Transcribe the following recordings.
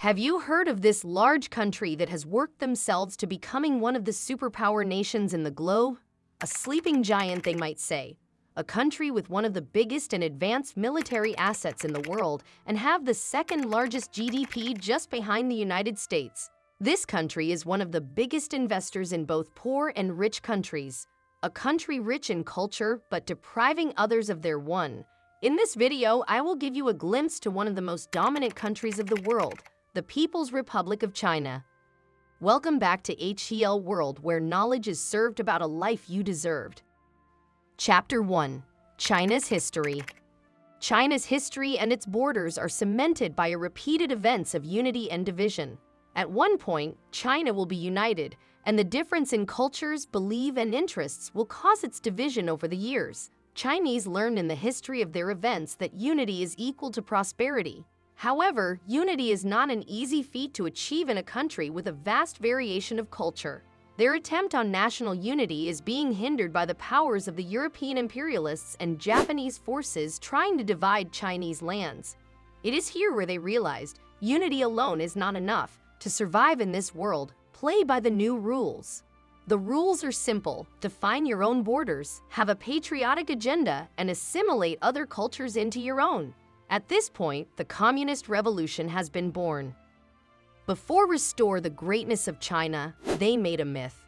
Have you heard of this large country that has worked themselves to becoming one of the superpower nations in the globe? A sleeping giant, they might say. A country with one of the biggest and advanced military assets in the world and have the second largest GDP just behind the United States. This country is one of the biggest investors in both poor and rich countries. A country rich in culture but depriving others of their one. In this video, I will give you a glimpse to one of the most dominant countries of the world, the People's Republic of China. Welcome back to HCL World, where knowledge is served about a life you deserved. Chapter 1. China's History. China's history and its borders are cemented by repeated events of unity and division. At one point, China will be united, and the difference in cultures, beliefs, and interests will cause its division over the years. Chinese learned in the history of their events that unity is equal to prosperity. However, unity is not an easy feat to achieve in a country with a vast variation of culture. Their attempt on national unity is being hindered by the powers of the European imperialists and Japanese forces trying to divide Chinese lands. It is here where they realized unity alone is not enough. To survive in this world, play by the new rules. The rules are simple: define your own borders, have a patriotic agenda, and assimilate other cultures into your own. At this point, the Communist Revolution has been born. Before restore the greatness of China, they made a myth.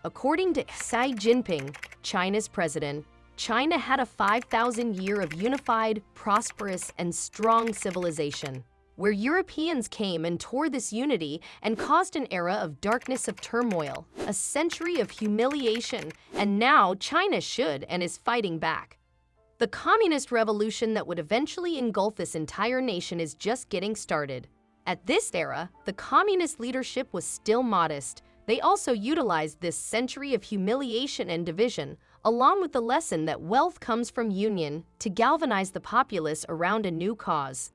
According to Xi Jinping, China's president, China had a 5,000 year of unified, prosperous, and strong civilization, where Europeans came and tore this unity and caused an era of darkness, of turmoil, a century of humiliation, and now China should and is fighting back. The Communist Revolution that would eventually engulf this entire nation is just getting started. At this era, the communist leadership was still modest. They also utilized this century of humiliation and division, along with the lesson that wealth comes from union, to galvanize the populace around a new cause.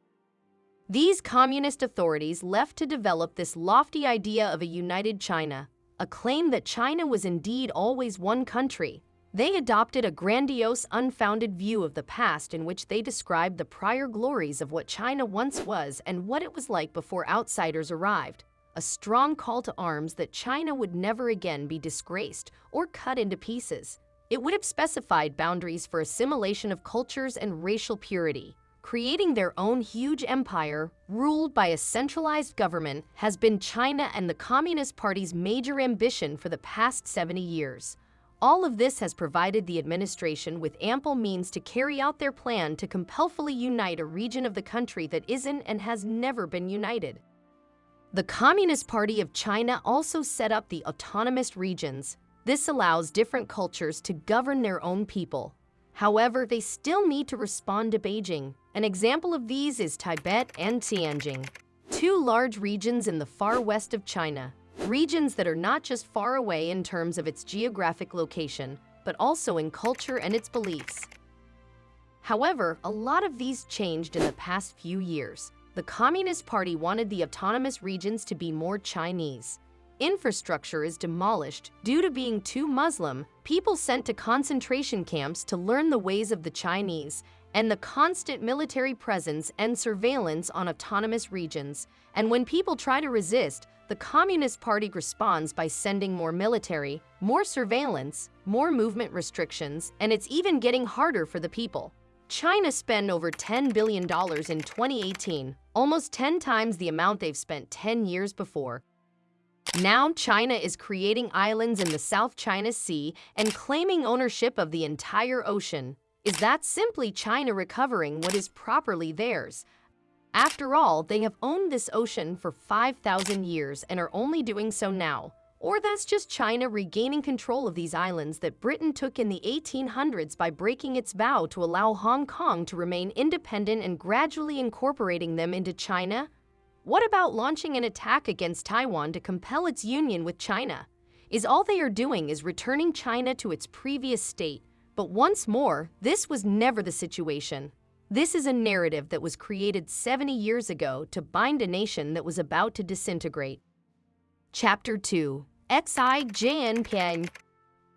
These communist authorities left to develop this lofty idea of a united China, a claim that China was indeed always one country. They adopted a grandiose, unfounded view of the past in which they described the prior glories of what China once was and what it was like before outsiders arrived. A strong call to arms that China would never again be disgraced or cut into pieces. It would have specified boundaries for assimilation of cultures and racial purity. Creating their own huge empire, ruled by a centralized government, has been China and the Communist Party's major ambition for the past 70 years. All of this has provided the administration with ample means to carry out their plan to compellfully unite a region of the country that isn't and has never been united. The Communist Party of China also set up the autonomous regions. This allows different cultures to govern their own people. However, they still need to respond to Beijing. An example of these is Tibet and Xinjiang, two large regions in the far west of China. Regions that are not just far away in terms of its geographic location, but also in culture and its beliefs. However, a lot of these changed in the past few years. The Communist Party wanted the autonomous regions to be more Chinese. Infrastructure is demolished due to being too Muslim, people sent to concentration camps to learn the ways of the Chinese, and the constant military presence and surveillance on autonomous regions. And when people try to resist, the Communist Party responds by sending more military, more surveillance, more movement restrictions, and it's even getting harder for the people. China spent over $10 billion in 2018, almost 10 times the amount they've spent 10 years before. Now China is creating islands in the South China Sea and claiming ownership of the entire ocean. Is that simply China recovering what is properly theirs? After all, they have owned this ocean for 5,000 years and are only doing so now. Or that's just China regaining control of these islands that Britain took in the 1800s by breaking its vow to allow Hong Kong to remain independent and gradually incorporating them into China? What about launching an attack against Taiwan to compel its union with China? Is all they are doing is returning China to its previous state? But once more, this was never the situation. This is a narrative that was created 70 years ago to bind a nation that was about to disintegrate. Chapter 2. Xi Jinping.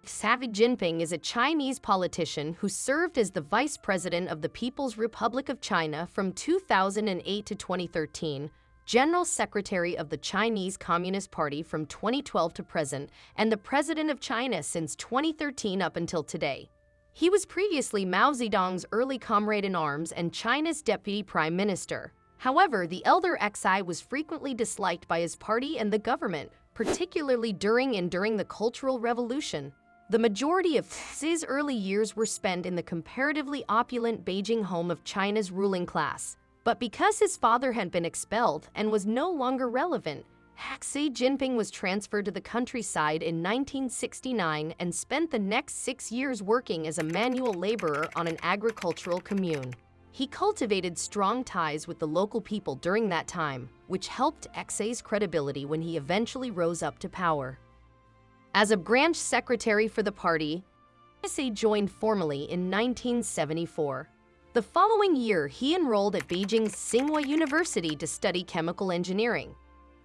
Xi Jinping is a Chinese politician who served as the vice president of the People's Republic of China from 2008 to 2013. General Secretary of the Chinese Communist Party from 2012 to present, and the President of China since 2013 up until today. He was previously Mao Zedong's early comrade-in-arms and China's deputy prime minister. However, the elder Xi was frequently disliked by his party and the government, particularly during the Cultural Revolution. The majority of Xi's early years were spent in the comparatively opulent Beijing home of China's ruling class. But because his father had been expelled and was no longer relevant, Xi Jinping was transferred to the countryside in 1969 and spent the next 6 years working as a manual laborer on an agricultural commune. He cultivated strong ties with the local people during that time, which helped Xi's credibility when he eventually rose up to power. As a branch secretary for the party, Xi joined formally in 1974. The following year, he enrolled at Beijing's Tsinghua University to study chemical engineering.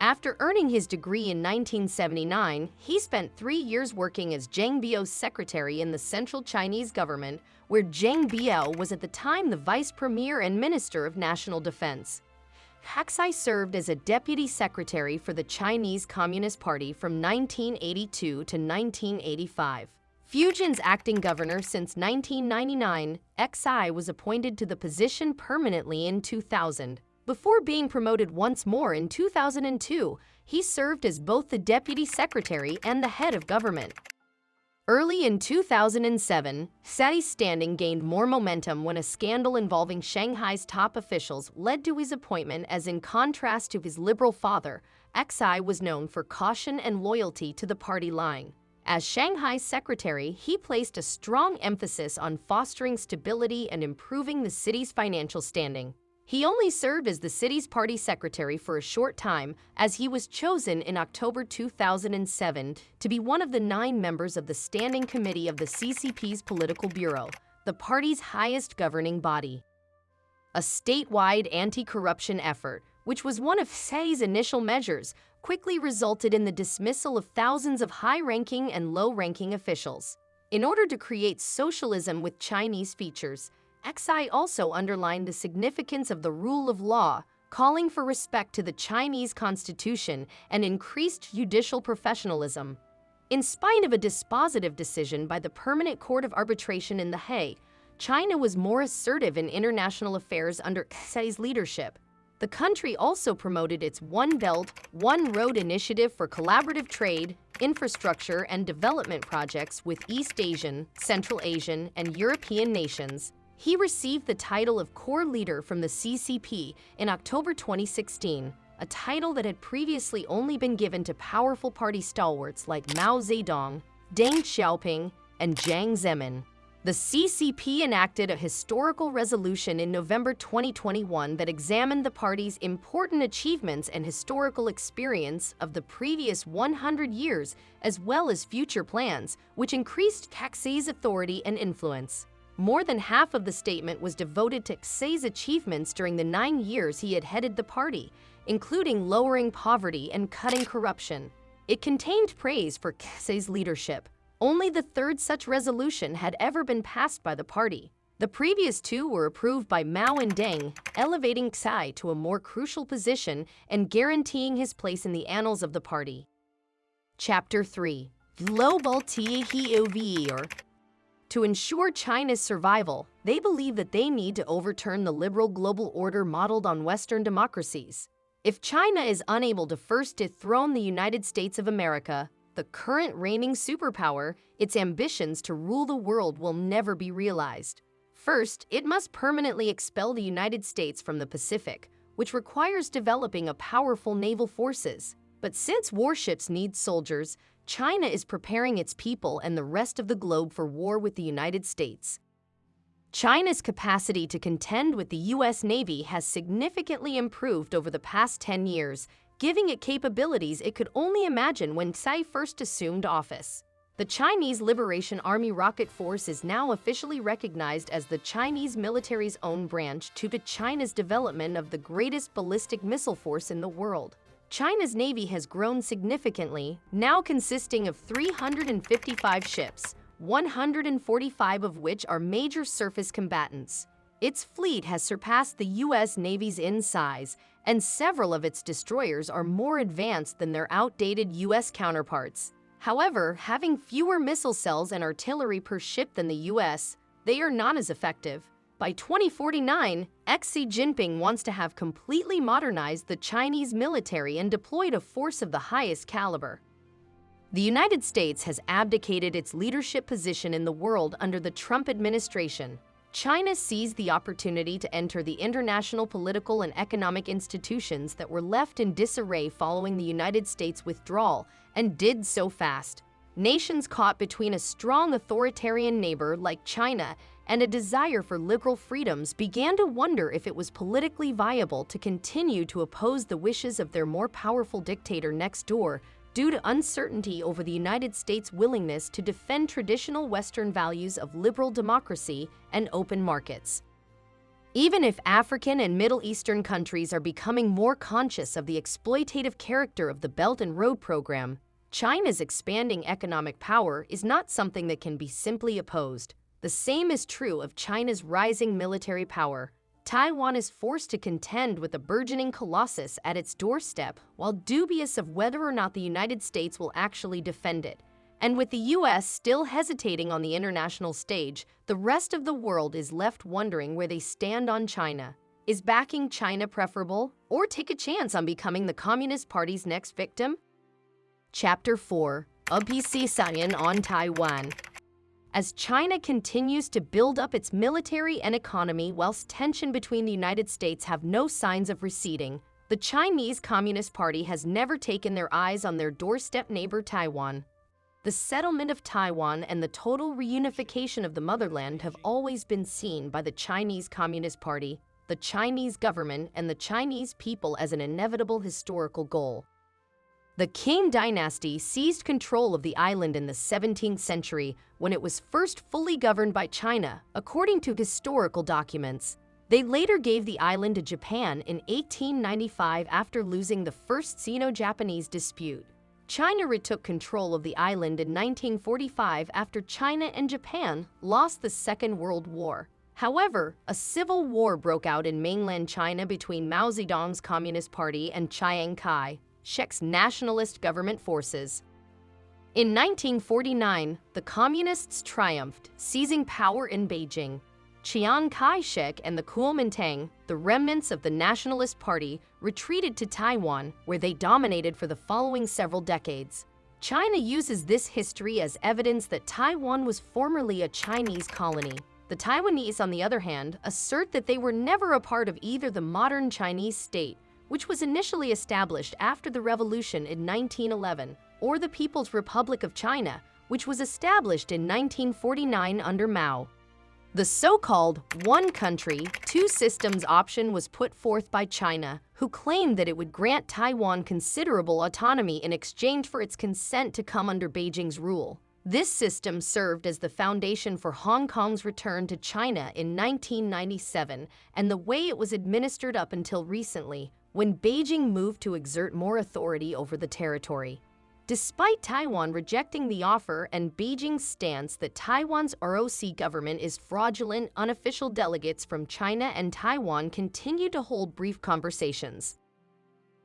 After earning his degree in 1979, he spent 3 years working as Zhang Biao's secretary in the central Chinese government, where Zhang Biao was at the time the vice premier and minister of national defense. Xi served as a deputy secretary for the Chinese Communist Party from 1982 to 1985. Fujian's acting governor since 1999, Xi was appointed to the position permanently in 2000. Before being promoted once more in 2002, he served as both the deputy secretary and the head of government. Early in 2007, Xi's standing gained more momentum when a scandal involving Shanghai's top officials led to his appointment, as in contrast to his liberal father, Xi was known for caution and loyalty to the party line. As Shanghai's secretary, he placed a strong emphasis on fostering stability and improving the city's financial standing. He only served as the city's party secretary for a short time, as he was chosen in October 2007 to be one of the 9 members of the Standing Committee of the CCP's Political Bureau, the party's highest governing body. A statewide anti-corruption effort, which was one of Xi's initial measures, quickly resulted in the dismissal of thousands of high-ranking and low-ranking officials. In order to create socialism with Chinese features, Xi also underlined the significance of the rule of law, calling for respect to the Chinese constitution and increased judicial professionalism. In spite of a dispositive decision by the Permanent Court of Arbitration in The Hague, China was more assertive in international affairs under Xi's leadership. The country also promoted its One Belt, One Road initiative for collaborative trade, infrastructure, and development projects with East Asian, Central Asian, and European nations. He received the title of Core Leader from the CCP in October 2016, a title that had previously only been given to powerful party stalwarts like Mao Zedong, Deng Xiaoping, and Jiang Zemin. The CCP enacted a historical resolution in November 2021 that examined the party's important achievements and historical experience of the previous 100 years, as well as future plans, which increased Xi's authority and influence. More than half of the statement was devoted to Xi's achievements during the 9 years he had headed the party, including lowering poverty and cutting corruption. It contained praise for Xi's leadership. Only the 3rd such resolution had ever been passed by the party. The previous 2 were approved by Mao and Deng, elevating Xi to a more crucial position and guaranteeing his place in the annals of the party. Chapter 3. Global TAOVER. To ensure China's survival, they believe that they need to overturn the liberal global order modeled on Western democracies. If China is unable to first dethrone the United States of America, the current reigning superpower, its ambitions to rule the world will never be realized. First, it must permanently expel the United States from the Pacific, which requires developing a powerful naval forces. But since warships need soldiers, China is preparing its people and the rest of the globe for war with the United States. China's capacity to contend with the U.S. Navy has significantly improved over the past 10 years, giving it capabilities it could only imagine when Xi first assumed office. The Chinese Liberation Army Rocket Force is now officially recognized as the Chinese military's own branch due to China's development of the greatest ballistic missile force in the world. China's navy has grown significantly, now consisting of 355 ships, 145 of which are major surface combatants. Its fleet has surpassed the U.S. Navy's in size, and several of its destroyers are more advanced than their outdated U.S. counterparts. However, having fewer missile cells and artillery per ship than the U.S., they are not as effective. By 2049, Xi Jinping wants to have completely modernized the Chinese military and deployed a force of the highest caliber. The United States has abdicated its leadership position in the world under the Trump administration. China seized the opportunity to enter the international political and economic institutions that were left in disarray following the United States' withdrawal, and did so fast. Nations caught between a strong authoritarian neighbor like China and a desire for liberal freedoms began to wonder if it was politically viable to continue to oppose the wishes of their more powerful dictator next door due to uncertainty over the United States' willingness to defend traditional Western values of liberal democracy and open markets. Even if African and Middle Eastern countries are becoming more conscious of the exploitative character of the Belt and Road program, China's expanding economic power is not something that can be simply opposed. The same is true of China's rising military power. Taiwan is forced to contend with a burgeoning colossus at its doorstep, while dubious of whether or not the United States will actually defend it. And with the U.S. still hesitating on the international stage, the rest of the world is left wondering where they stand on China. Is backing China preferable, or take a chance on becoming the Communist Party's next victim? Chapter 4. ABC Sanyan on Taiwan. As China continues to build up its military and economy whilst tension between the United States have no signs of receding, the Chinese Communist Party has never taken their eyes on their doorstep neighbor Taiwan. The settlement of Taiwan and the total reunification of the motherland have always been seen by the Chinese Communist Party, the Chinese government, and the Chinese people as an inevitable historical goal. The Qing dynasty seized control of the island in the 17th century when it was first fully governed by China, according to historical documents. They later gave the island to Japan in 1895 after losing the First Sino-Japanese dispute. China retook control of the island in 1945 after China and Japan lost the Second World War. However, a civil war broke out in mainland China between Mao Zedong's Communist Party and Chiang Kai-shek's nationalist government forces. In 1949, the Communists triumphed, seizing power in Beijing. Chiang Kai-shek and the Kuomintang, the remnants of the Nationalist Party, retreated to Taiwan, where they dominated for the following several decades. China uses this history as evidence that Taiwan was formerly a Chinese colony. The Taiwanese, on the other hand, assert that they were never a part of either the modern Chinese state, which was initially established after the revolution in 1911, or the People's Republic of China, which was established in 1949 under Mao. The so-called one country, two systems option was put forth by China, who claimed that it would grant Taiwan considerable autonomy in exchange for its consent to come under Beijing's rule. This system served as the foundation for Hong Kong's return to China in 1997 and the way it was administered up until recently, when Beijing moved to exert more authority over the territory. Despite Taiwan rejecting the offer and Beijing's stance that Taiwan's ROC government is fraudulent, unofficial delegates from China and Taiwan continue to hold brief conversations.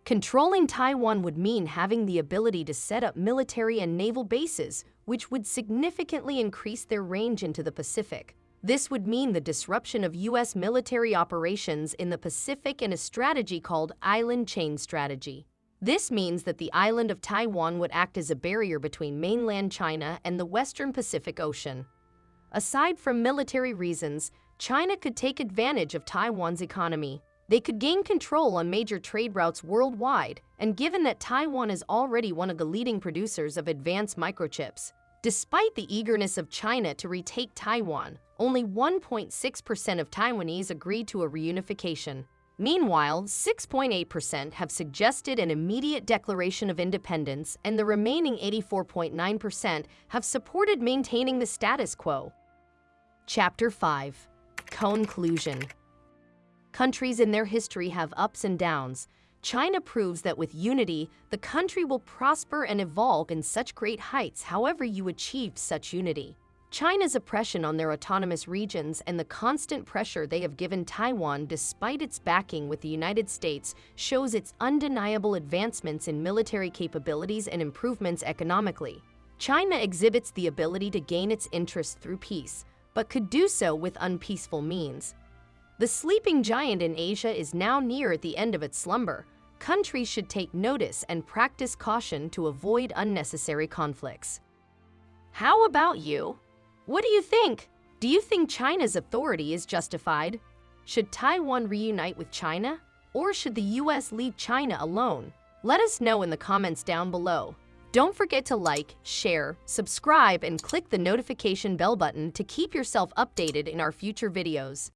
Controlling Taiwan would mean having the ability to set up military and naval bases, which would significantly increase their range into the Pacific. This would mean the disruption of U.S. military operations in the Pacific and a strategy called Island Chain Strategy. This means that the island of Taiwan would act as a barrier between mainland China and the Western Pacific Ocean. Aside from military reasons, China could take advantage of Taiwan's economy. They could gain control on major trade routes worldwide, and given that Taiwan is already one of the leading producers of advanced microchips, despite the eagerness of China to retake Taiwan, only 1.6% of Taiwanese agreed to a reunification. Meanwhile, 6.8% have suggested an immediate declaration of independence, and the remaining 84.9% have supported maintaining the status quo. Chapter 5. Conclusion. Countries in their history have ups and downs. China proves that with unity, the country will prosper and evolve in such great heights however you achieve such unity. China's oppression on their autonomous regions and the constant pressure they have given Taiwan despite its backing with the United States shows its undeniable advancements in military capabilities and improvements economically. China exhibits the ability to gain its interests through peace, but could do so with unpeaceful means. The sleeping giant in Asia is now near at the end of its slumber. Countries should take notice and practice caution to avoid unnecessary conflicts. How about you? What do you think? Do you think China's authority is justified? Should Taiwan reunite with China? Or should the US leave China alone? Let us know in the comments down below. Don't forget to like, share, subscribe, and click the notification bell button to keep yourself updated in our future videos.